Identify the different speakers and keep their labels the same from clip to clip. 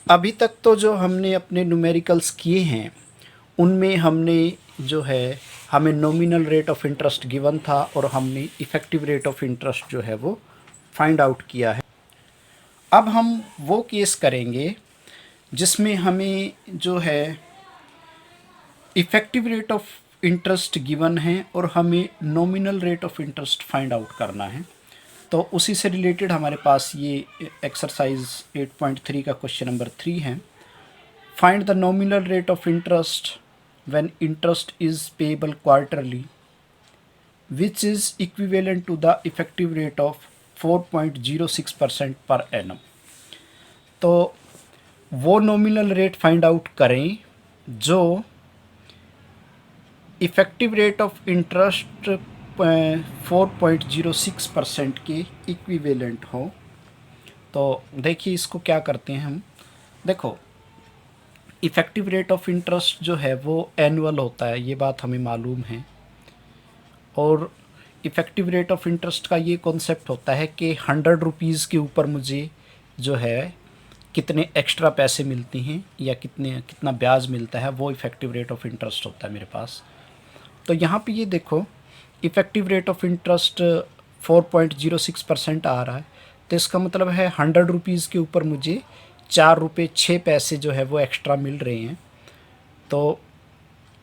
Speaker 1: अभी तक तो जो हमने अपने न्यूमेरिकल्स किए हैं उनमें हमने जो है हमें nominal rate of interest given था और हमने इफ़ेक्टिव रेट ऑफ इंटरेस्ट जो है वो फाइंड आउट किया है। अब हम वो केस करेंगे जिसमें हमें जो है effective rate of interest given है और हमें nominal rate of interest find out करना है। तो उसी से रिलेटेड हमारे पास ये एक्सरसाइज 8.3 का क्वेश्चन नंबर 3 है। Find the nominal rate of interest when interest is payable quarterly which is equivalent to the effective rate of 4.06% per annum. तो वो नॉमिनल रेट फाइंड आउट करें जो इफ़ेक्टिव रेट ऑफ इंटरेस्ट 4.06% के equivalent हो। तो देखिए इसको क्या करते हैं हम। देखो इफ़ेक्टिव रेट ऑफ इंटरेस्ट जो है वो एनुअल होता है, ये बात हमें मालूम है। और इफ़ेक्टिव रेट ऑफ इंटरेस्ट का ये कॉन्सेप्ट होता है कि 100 रुपीज़ के ऊपर मुझे जो है कितने एक्स्ट्रा पैसे मिलते हैं या कितना ब्याज मिलता है, वो इफ़ेक्टिव रेट ऑफ इंटरेस्ट होता है मेरे पास। तो यहाँ पे ये देखो इफ़ेक्टिव रेट ऑफ इंटरेस्ट 4.06% आ रहा है, तो इसका मतलब है 100 रुपीज़ के ऊपर मुझे 4 रुपये 6 पैसे जो है वो एक्स्ट्रा मिल रहे हैं। तो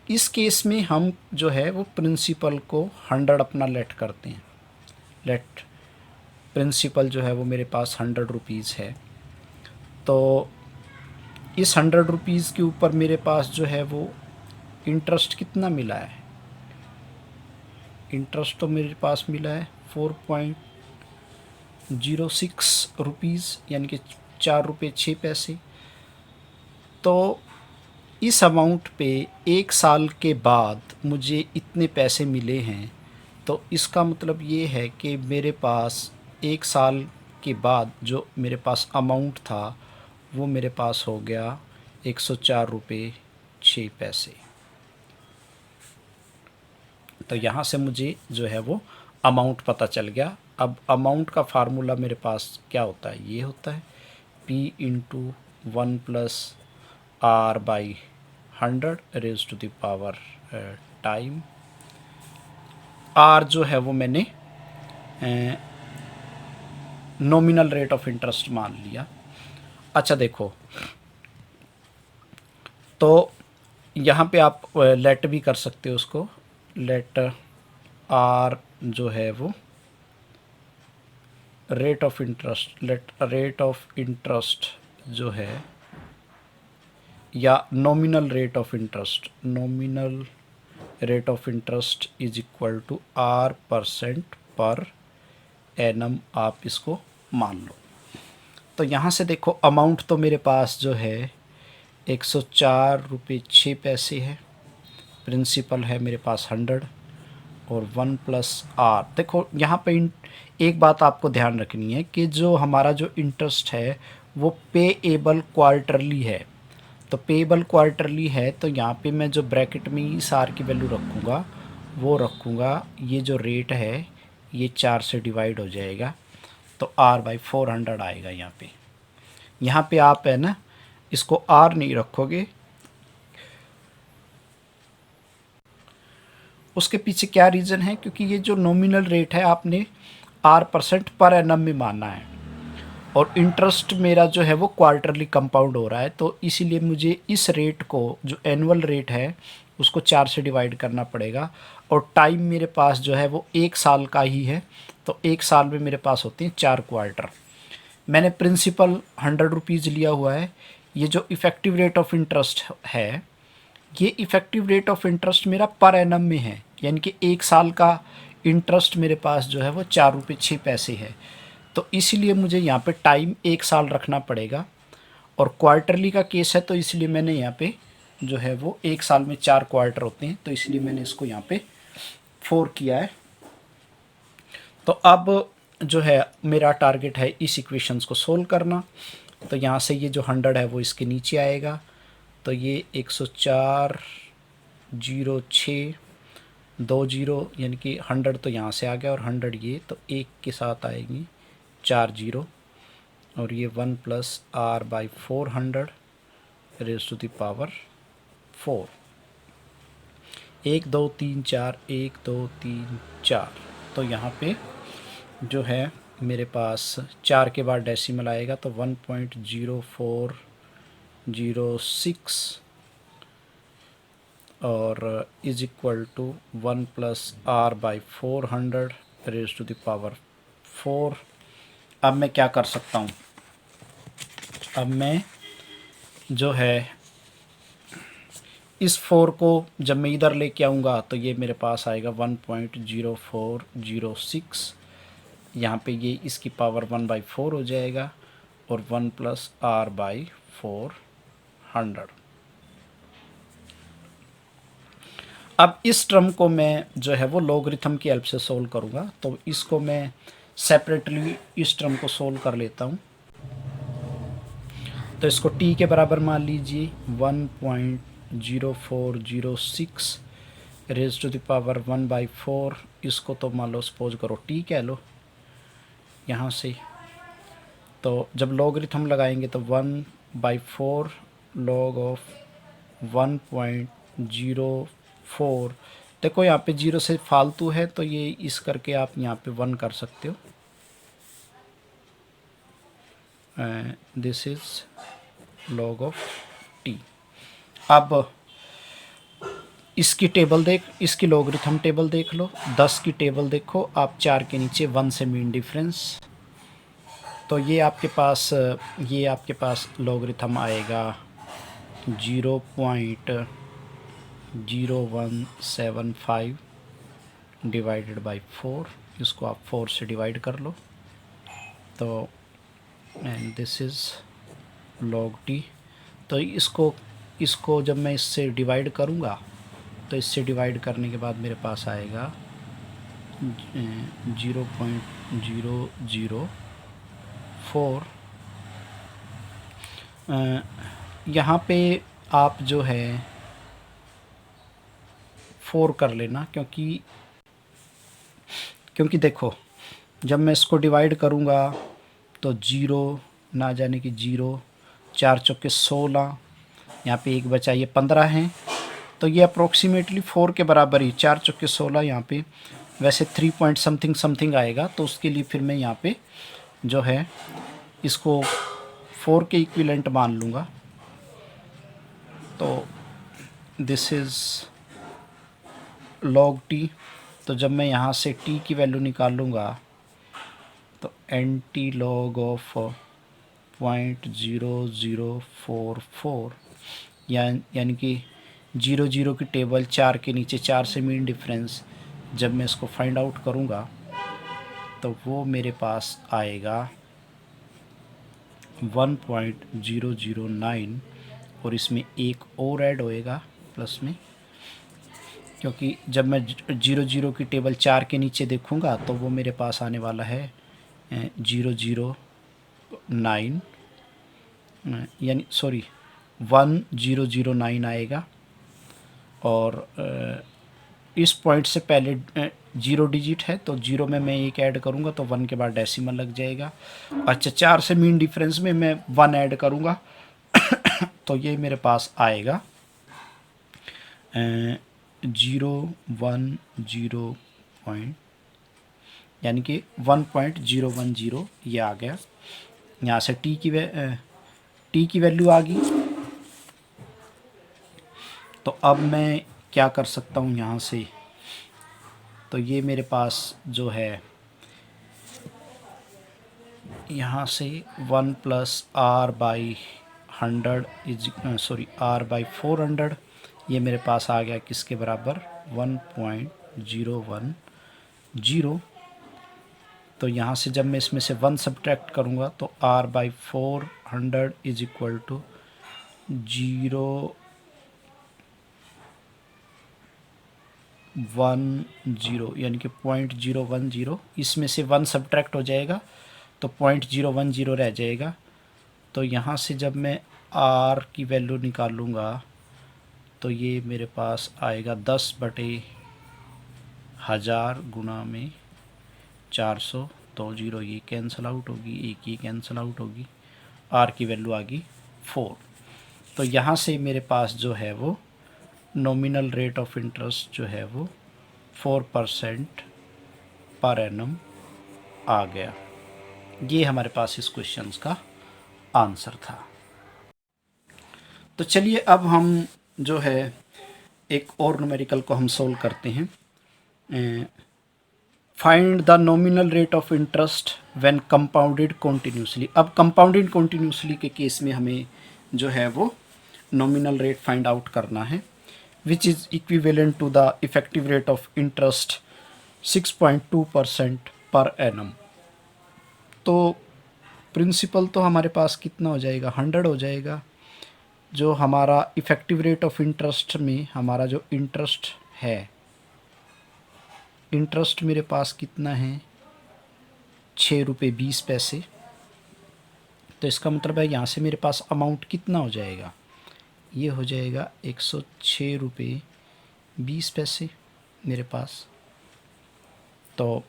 Speaker 1: इस केस में हम जो है वो प्रिंसिपल को 100 अपना लेट करते हैं। लेट प्रिंसिपल जो है वो मेरे पास 100 रुपीज़ है। तो इस 100 रुपीज़ के ऊपर मेरे पास जो है वो इंटरेस्ट कितना मिला है, इंटरेस्ट तो मेरे पास मिला है 4.06 रुपीज़, यानी कि 4 रुपये 6 पैसे। तो इस अमाउंट पे 1 साल के बाद मुझे इतने पैसे मिले हैं। तो इसका मतलब ये है कि मेरे पास 1 साल के बाद जो मेरे पास अमाउंट था वो मेरे पास हो गया 104 रुपये 6 पैसे। तो यहाँ से मुझे जो है वो अमाउंट पता चल गया। अब अमाउंट का फार्मूला मेरे पास क्या होता है, ये होता है P into 1+R/100 raise to the power time. R जो है वो मैंने नॉमिनल रेट ऑफ इंटरेस्ट मान लिया। अच्छा देखो, तो यहाँ पे आप लेट भी कर सकते हो उसको। लेट R जो है वो rate of interest, let rate of interest जो है या nominal rate of interest, nominal rate of interest is equal to R% per annum, आप इसको मान लो। तो यहाँ से देखो अमाउंट तो मेरे पास जो है 104 रुपये 6 पैसे है, प्रिंसिपल है मेरे पास 100 और 1+R। देखो यहाँ पे एक बात आपको ध्यान रखनी है कि जो हमारा जो इंटरेस्ट है वो पेएबल क्वार्टरली है। तो पेएबल क्वार्टरली है तो यहाँ पे मैं जो ब्रैकेट में इस आर की वैल्यू रखूँगा वो रखूँगा, ये जो रेट है ये 4 से डिवाइड हो जाएगा तो R/400 आएगा। यहाँ पे आप है ना इसको R नहीं रखोगे। उसके पीछे क्या रीज़न है, क्योंकि ये जो नॉमिनल रेट है आपने R% पर एनम में मानना है और इंटरेस्ट मेरा जो है वो क्वार्टरली कंपाउंड हो रहा है। तो इसीलिए मुझे इस रेट को जो एनुअल रेट है उसको 4 से डिवाइड करना पड़ेगा और टाइम मेरे पास जो है वो 1 साल का ही है। तो 1 साल में मेरे पास होते हैं 4 क्वार्टर। मैंने प्रिंसिपल 100 रुपीज़ लिया हुआ है। ये जो इफ़ेक्टिव रेट ऑफ इंटरेस्ट है ये इफ़ेक्टिव रेट ऑफ इंटरेस्ट मेरा पर एनम में है, यानी कि 1 साल का इंटरेस्ट मेरे पास जो है वो 4 रुपये 6 पैसे है। तो इसीलिए मुझे यहाँ पे टाइम 1 साल रखना पड़ेगा और क्वार्टरली का केस है तो इसलिए मैंने यहाँ पे जो है वो 1 साल में 4 क्वार्टर होते हैं तो इसलिए मैंने इसको यहाँ पे 4 किया है। तो अब जो है मेरा टारगेट है इस इक्वेशंस को सोल्व करना। तो यहाँ से ये जो 100 है वो इसके नीचे आएगा तो ये 104.0620 यानी कि 100 तो यहाँ से आ गया और 100 ये तो 1 के साथ आएंगी 4 0। और ये 1 plus R by 400 raise to the power 4। 1 2 3 4, 1 2 3 4। तो यहाँ पे जो है मेरे पास 4 के बाद डेसिमल आएगा तो 1.0406 और is equal to 1 plus R by 400 raise to the power 4। अब मैं क्या कर सकता हूँ, अब मैं जो है इस 4 को जब मैं इधर लेके आऊँगा तो ये मेरे पास आएगा 1.0406। यहाँ पे ये इसकी पावर 1/4 हो जाएगा और 1 प्लस आर बाई 400। अब इस टर्म को मैं जो है वो लॉगरिथम की हेल्प से सोल्व करूँगा, तो इसको मैं सेपरेटली इस टर्म को सोल्व कर लेता हूँ। तो इसको t के बराबर मान लीजिए 1.0406 रेज टू द पावर 1/4। इसको तो मान लो सपोज करो t कह लो यहाँ से। तो जब लॉगरिथम लगाएंगे तो 1/4 लॉग ऑफ 1.04। देखो यहाँ पे 0 से फालतू है तो ये इस करके आप यहाँ पे 1 कर सकते हो। This is log of t। अब इसकी टेबल इसकी लॉगरिथम टेबल देख लो। 10 की टेबल देखो आप, 4 के नीचे 1 से मीन डिफरेंस। तो ये आपके पास लॉगरिथम आएगा 0.0175 डिवाइडेड बाई 4। इसको आप 4 से डिवाइड कर लो तो and this is log T. तो इसको जब मैं इससे डिवाइड करूँगा तो इससे डिवाइड करने के बाद मेरे पास आएगा 0.004। यहाँ पे आप जो है 4 कर लेना, क्योंकि देखो जब मैं इसको डिवाइड करूँगा तो 0 ना जाने की 0, 4 चौके 16, यहाँ पे एक बचा, ये 15 हैं। तो ये अप्रोक्सीमेटली 4 के बराबर ही, 4 चौके 16, यहाँ पे वैसे 3 पॉइंट समथिंग समथिंग आएगा। तो उसके लिए फिर मैं यहाँ पे जो है इसको 4 के इक्विवेलेंट मान लूँगा। तो दिस इज़ लॉग टी। तो जब मैं यहाँ से t की वैल्यू निकालूँगा तो एंटी लॉग ऑफ 0.0044 यानी कि 0 की टेबल 4 के नीचे 4 से मीन डिफरेंस जब मैं इसको फाइंड आउट करूँगा तो वो मेरे पास आएगा 1.009 और इसमें एक और ऐड होएगा प्लस में, क्योंकि जब मैं 0 की टेबल 4 के नीचे देखूँगा तो वो मेरे पास आने वाला है 009 यानी 1009 आएगा। और इस पॉइंट से पहले 0 डिजिट है तो 0 में मैं एक ऐड करूँगा तो 1 के बाद डेसिमल लग जाएगा। अच्छा, 4 से मीन डिफरेंस में मैं 1 ऐड करूँगा तो ये मेरे पास आएगा 010 पॉइंट, यानी कि 1.010 ये आ गया। यहाँ से t की वैल्यू आ गई। तो अब मैं क्या कर सकता हूँ यहाँ से, तो ये मेरे पास जो है यहाँ से 1 plus R by 100 R by 400 ये मेरे पास आ गया किसके बराबर 1.010। तो यहाँ से जब मैं इसमें से 1 सब्ट्रैक्ट करूँगा तो r by 400 is equal to 010, यानी कि 0.010। इसमें से 1 सब्ट्रैक्ट हो जाएगा तो 0.010 रह जाएगा। तो यहाँ से जब मैं r की वैल्यू निकालूँगा तो ये मेरे पास आएगा 10/1000 गुणा में 400। तो 0 ये कैंसिल आउट होगी, 1 ये कैंसिल आउट होगी, आर की वैल्यू आ गई 4। तो यहाँ से मेरे पास जो है वो नॉमिनल रेट ऑफ इंटरेस्ट जो है वो 4% पर एनम आ गया। ये हमारे पास इस क्वेश्चन का आंसर था। तो चलिए अब हम जो है एक और न्यूमेरिकल को हम सोल्व करते हैं। Find the nominal rate of interest when compounded continuously. अब कंपाउंडेड कॉन्टीन्यूसली के केस में हमें जो है वो नॉमिनल रेट फाइंड आउट करना है, which is equivalent to the effective rate of interest 6.2% per annum. तो प्रिंसिपल तो हमारे पास कितना हो जाएगा, 100 हो जाएगा। जो हमारा इफ़ेक्टिव रेट ऑफ इंटरेस्ट में हमारा जो इंटरेस्ट है, इंटरेस्ट मेरे पास कितना है, 6 रुपये 20 पैसे। तो इसका मतलब है यहाँ से मेरे पास अमाउंट कितना हो जाएगा, ये हो जाएगा 106 रुपये 20 पैसे मेरे पास। तो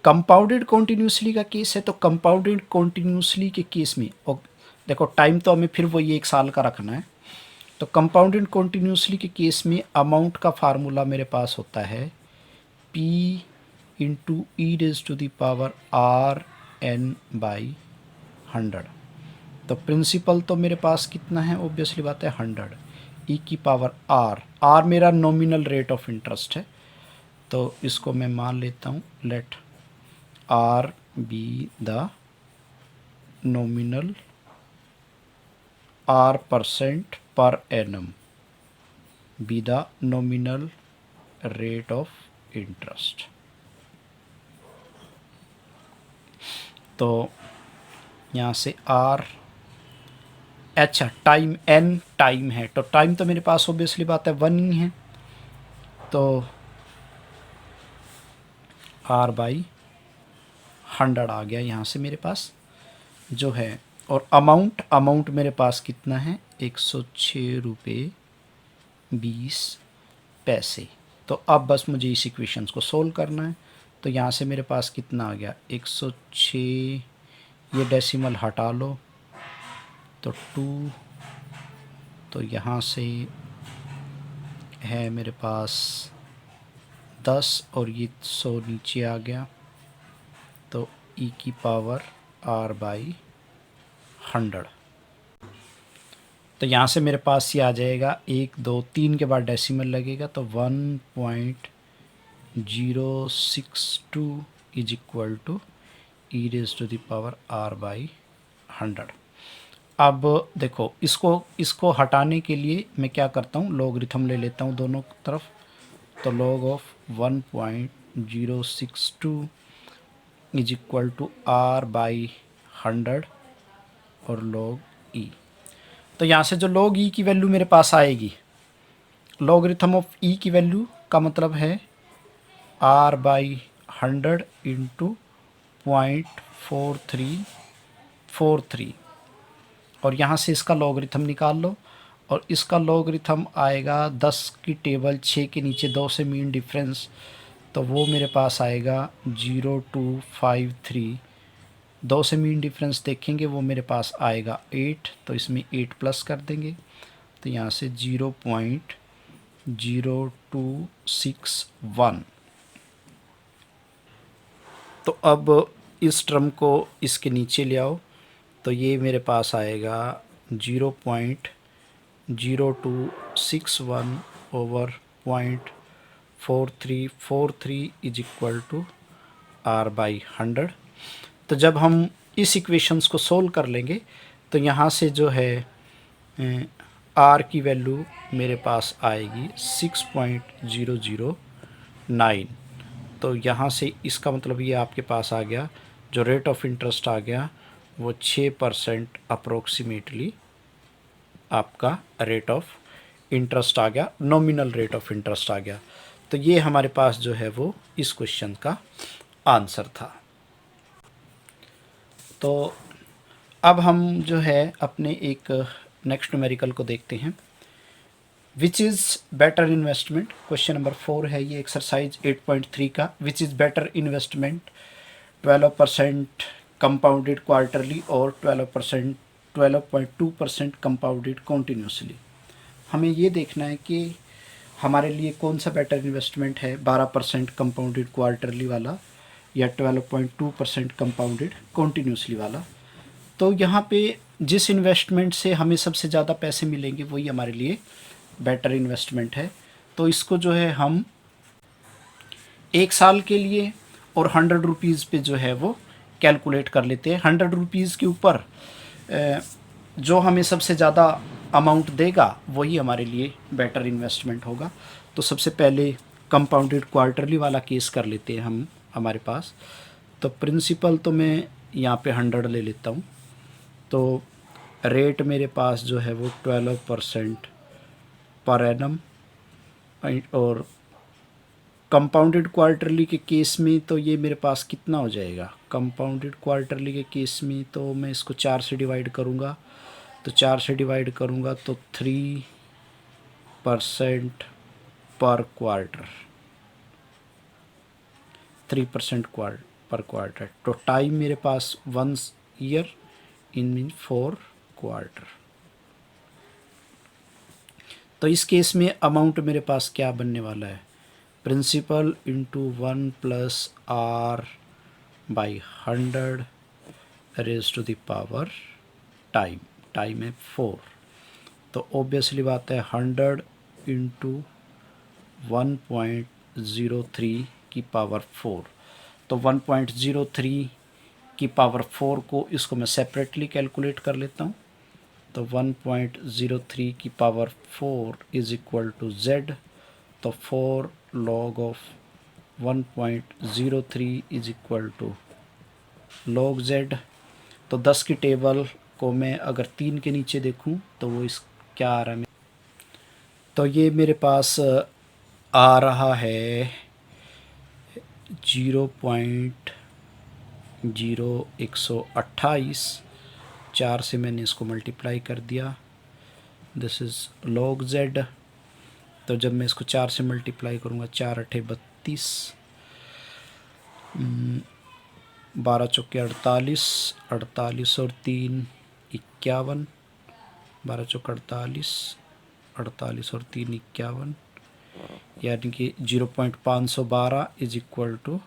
Speaker 1: कंपाउंडेड कॉन्टीन्यूसली का केस है, तो कंपाउंडेड कॉन्टीन्यूसली के केस में, और देखो टाइम तो हमें फिर वही 1 साल का रखना है। तो कंपाउंडेड कॉन्टीन्यूसली के केस में अमाउंट का फार्मूला मेरे पास होता है P इंटू e⁻r(n/100)। तो प्रिंसिपल तो मेरे पास कितना है, ऑब्वियसली बात है 100 e⁻r मेरा नॉमिनल रेट ऑफ इंटरेस्ट है। तो इसको मैं मान लेता हूँ, let R be the nominal R% per annum be the nominal rate of interest. तो यहाँ से R, अच्छा टाइम N टाइम है, तो टाइम तो मेरे पास ऑब्वियसली बात है 1 ही है। तो R/100 आ गया यहाँ से मेरे पास जो है। और अमाउंट मेरे पास कितना है, 106 रुपये 20 पैसे। तो अब बस मुझे इस इक्वेशंस को सोल्व करना है। तो यहाँ से मेरे पास कितना आ गया, 106, ये डेसिमल हटा लो तो 2, तो यहाँ से है मेरे पास 10 और ये 100 नीचे आ गया। तो e⁻r/100। तो यहाँ से मेरे पास ये आ जाएगा 1 2 3 के बाद डेसिमल लगेगा, तो 1.062 इज इक्वल टू e⁻r/100। अब देखो इसको हटाने के लिए मैं क्या करता हूँ, लॉगरिथम ले लेता हूँ दोनों तरफ। तो log of 1.062 is equal to r/100 और log e। तो यहाँ से जो log e की वैल्यू मेरे पास आएगी, लॉगरिथम ऑफ e की वैल्यू का मतलब है r/100 इंटू 0.4343, और यहाँ से इसका लॉगरिथम निकाल लो। और इसका लॉगरिथम आएगा 10 की टेबल 6 के नीचे 2 से मीन डिफरेंस, तो वो मेरे पास आएगा 0.253। 2 से मीन डिफरेंस देखेंगे वो मेरे पास आएगा 8, तो इसमें 8 प्लस कर देंगे, तो यहाँ से 0.0261। तो अब इस टर्म को इसके नीचे ले आओ, तो ये मेरे पास आएगा 0.0261 over 0.4343 is equal to r/100। तो जब हम इस इक्वेशंस को सोल्व कर लेंगे तो यहाँ से जो है r की वैल्यू मेरे पास आएगी 6.009। तो यहाँ से इसका मतलब ये आपके पास आ गया, जो रेट ऑफ इंटरेस्ट आ गया वो 6% अप्रोक्सीमेटली आपका रेट ऑफ इंटरेस्ट आ गया, नॉमिनल रेट ऑफ इंटरेस्ट आ गया। तो ये हमारे पास जो है वो इस क्वेश्चन का आंसर था। तो अब हम जो है अपने एक नेक्स्ट न्यूमेरिकल को देखते हैं, which is better investment. Question number 4 है ये एक्सरसाइज 8.3 का, which is better investment 12% compounded quarterly और 12.2% कंपाउंडेड कॉन्टीन्यूसली। हमें ये देखना है कि हमारे लिए कौन सा बेटर इन्वेस्टमेंट है, 12% कंपाउंडेड क्वार्टरली वाला या 12.2% कंपाउंडेड कॉन्टीन्यूसली वाला। तो यहाँ पे जिस इन्वेस्टमेंट से हमें सबसे ज़्यादा पैसे मिलेंगे वही हमारे लिए बेटर इन्वेस्टमेंट है। तो इसको जो है हम 1 साल के लिए और 100 रुपीज़ पे जो है वो कैलकुलेट कर लेते हैं। 100 रुपीज़ के ऊपर जो हमें सबसे ज़्यादा अमाउंट देगा वही हमारे लिए बेटर इन्वेस्टमेंट होगा। तो सबसे पहले कंपाउंडेड क्वार्टरली वाला केस कर लेते हैं हम हमारे पास। तो प्रिंसिपल तो मैं यहाँ पे 100 ले लेता हूँ। तो रेट मेरे पास जो है वो 12% पर एनम, और कंपाउंडेड क्वार्टरली के केस में तो ये मेरे पास कितना हो जाएगा। कंपाउंडेड क्वार्टरली के केस में तो मैं इसको 4 से डिवाइड करूँगा, तो 4 से डिवाइड करूँगा तो 3% पर क्वार्टर, 3% पर क्वार्टर। तो टाइम मेरे पास 1 ईयर इन मीन 4 क्वार्टर। तो इस केस में अमाउंट मेरे पास क्या बनने वाला है, principal into 1 plus R by 100 raise to the power time. Time है 4, तो ऑब्वियसली बात है 100 इंटू 1.03 की पावर 4। तो 1.03 की पावर 4 को इसको मैं सेपरेटली कैलकुलेट कर लेता हूँ। तो 1.03 की power 4 is equal to z। तो 4 log of 1.03 is equal to log z। तो 10 की टेबल को मैं अगर 3 के नीचे देखूं तो वो इस क्या आ रहा है, तो ये मेरे पास आ रहा है 0.0128। 4 से मैंने इसको मल्टीप्लाई कर दिया, दिस इज़ log z। तो जब मैं इसको 4 से मल्टीप्लाई करूँगा, 4 अठे 32, 12 चौके 48, 48 और 3 51, 12 चौके 48, 48 और 3 51, यानी कि 0.512 is equal to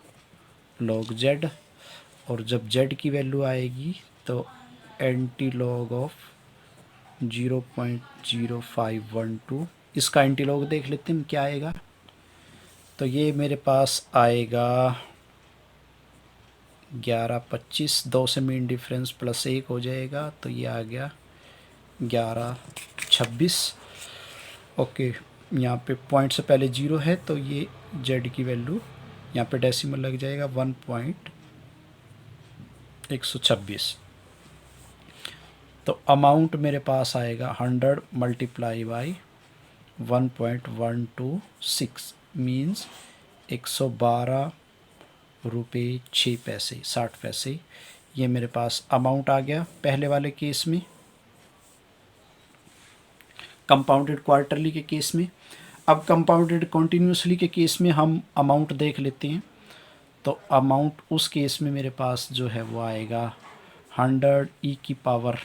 Speaker 1: log z। और जब z की वैल्यू आएगी तो एंटी लॉग ऑफ 0.0512, इसका एंटी लॉग देख लेते हैं क्या आएगा। तो ये मेरे पास आएगा 11.25, 2 से मीन डिफरेंस प्लस 1 हो जाएगा, तो ये आ गया 11.26। ओके, यहाँ पे पॉइंट से पहले 0 है तो ये z की वैल्यू यहाँ पे डेसिमल लग जाएगा 1.126। तो अमाउंट मेरे पास आएगा 100 मल्टीप्लाई बाई 1.126 मीन्स 112 रुपये 6 पैसे 60 पैसे। ये मेरे पास अमाउंट आ गया पहले वाले केस में, कंपाउंडेड क्वार्टरली के केस में। अब कंपाउंडेड कॉन्टीन्यूसली के केस में हम अमाउंट देख लेते हैं। तो अमाउंट उस केस में मेरे पास जो है वो आएगा 100 e की पावर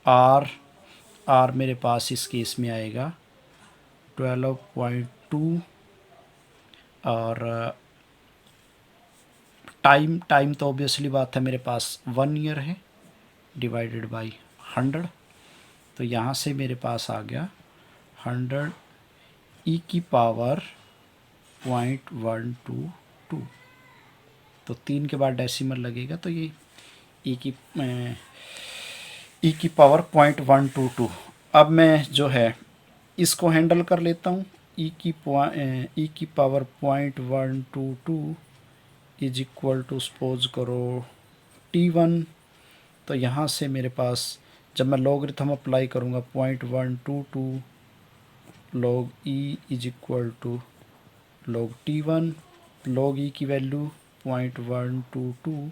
Speaker 1: r। मेरे पास इस केस में आएगा 12.2, और टाइम तो ऑब्वियसली बात है मेरे पास 1 ईयर है, डिवाइडेड बाई 100। तो यहाँ से मेरे पास आ गया 100 e की पावर 0.122। तो 3 के बाद डेसिमल लगेगा, तो ये e की पावर 0.122। अब मैं जो है इसको हैंडल कर लेता हूँ। e की power 0.122 is equal to suppose करो t1। तो यहाँ से मेरे पास जब मैं लॉगरिथम अप्लाई करूँगा 0.122 log e is equal to log t1। log e की value 0.122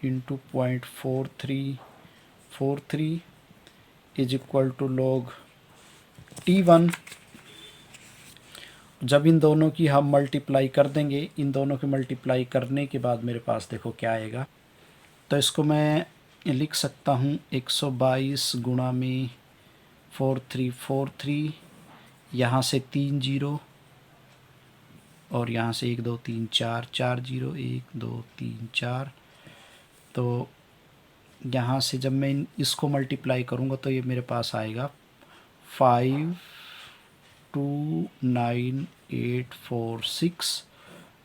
Speaker 1: into 0.4343 is equal to log t1। जब इन दोनों की हम मल्टीप्लाई कर देंगे, इन दोनों की मल्टीप्लाई करने के बाद मेरे पास देखो क्या आएगा, तो इसको मैं लिख सकता हूँ 122 गुणा में 4343, यहाँ से 3 जीरो और यहाँ से 1 2 3 4 4 जीरो, 1 2 3 4। तो यहाँ से जब मैं इसको मल्टीप्लाई करूँगा तो ये मेरे पास आएगा 529,846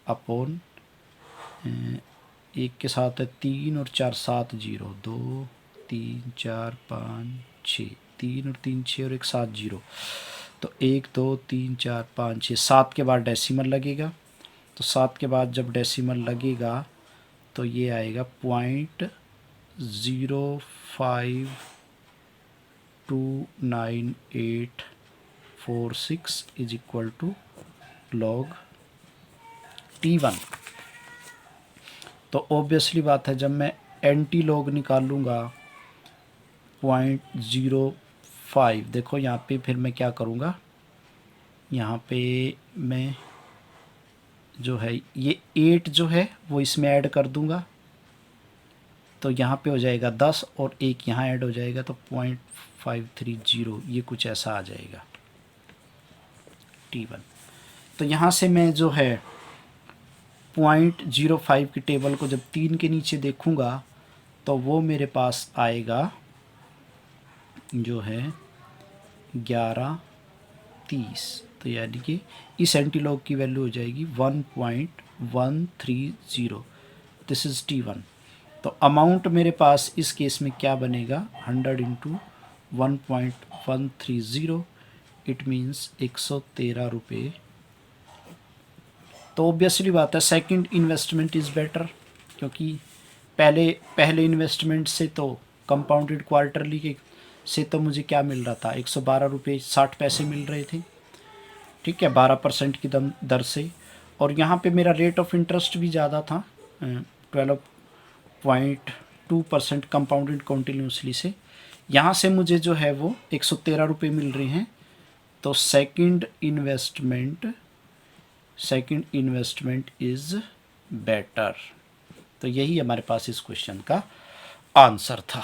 Speaker 1: अपॉन, एक के साथ है 3 और 4 7 जीरो, 2 3 4 5 6, 3 और 3 6 और एक 7 जीरो। तो 1 2 3 4 5 6 7 के बाद डेसिमल लगेगा। तो 7 के बाद जब डेसिमल लगेगा तो ये आएगा 0.0529846 is equal to log T1। तो ऑब्वियसली बात है जब मैं एंटी लॉग निकालूँगा 0.05, देखो यहाँ पे फिर मैं क्या करूँगा, यहाँ पे मैं जो है ये 8 जो है वो इसमें ऐड कर दूँगा, तो यहाँ पे हो जाएगा 10 और एक यहाँ ऐड हो जाएगा तो 0.530, ये कुछ ऐसा आ जाएगा T1। तो यहाँ से मैं जो है 0.05 की टेबल को जब 3 के नीचे देखूँगा तो वो मेरे पास आएगा जो है 1130। तो यानी कि इस एंटीलॉग की वैल्यू हो जाएगी 1.130। This is T1। तो अमाउंट मेरे पास इस केस में क्या बनेगा, 100 इंटू 1.130, इट मीन्स 113 रुपये। तो ऑब्वियसली बात है सेकंड इन्वेस्टमेंट इज़ बेटर, क्योंकि पहले इन्वेस्टमेंट से तो कंपाउंडेड क्वार्टरली के से तो मुझे क्या मिल रहा था, 112 रुपये 60 पैसे मिल रहे थे, ठीक है, 12% की दर से। और यहाँ पे मेरा रेट ऑफ इंटरेस्ट भी ज़्यादा था, 12.2% कंपाउंडेड कॉन्टिन्यूसली से। यहाँ से मुझे जो है वो 113 रुपये मिल रहे हैं। तो सेकंड इन्वेस्टमेंट इज़ बेटर। तो यही हमारे पास इस क्वेश्चन का आंसर था।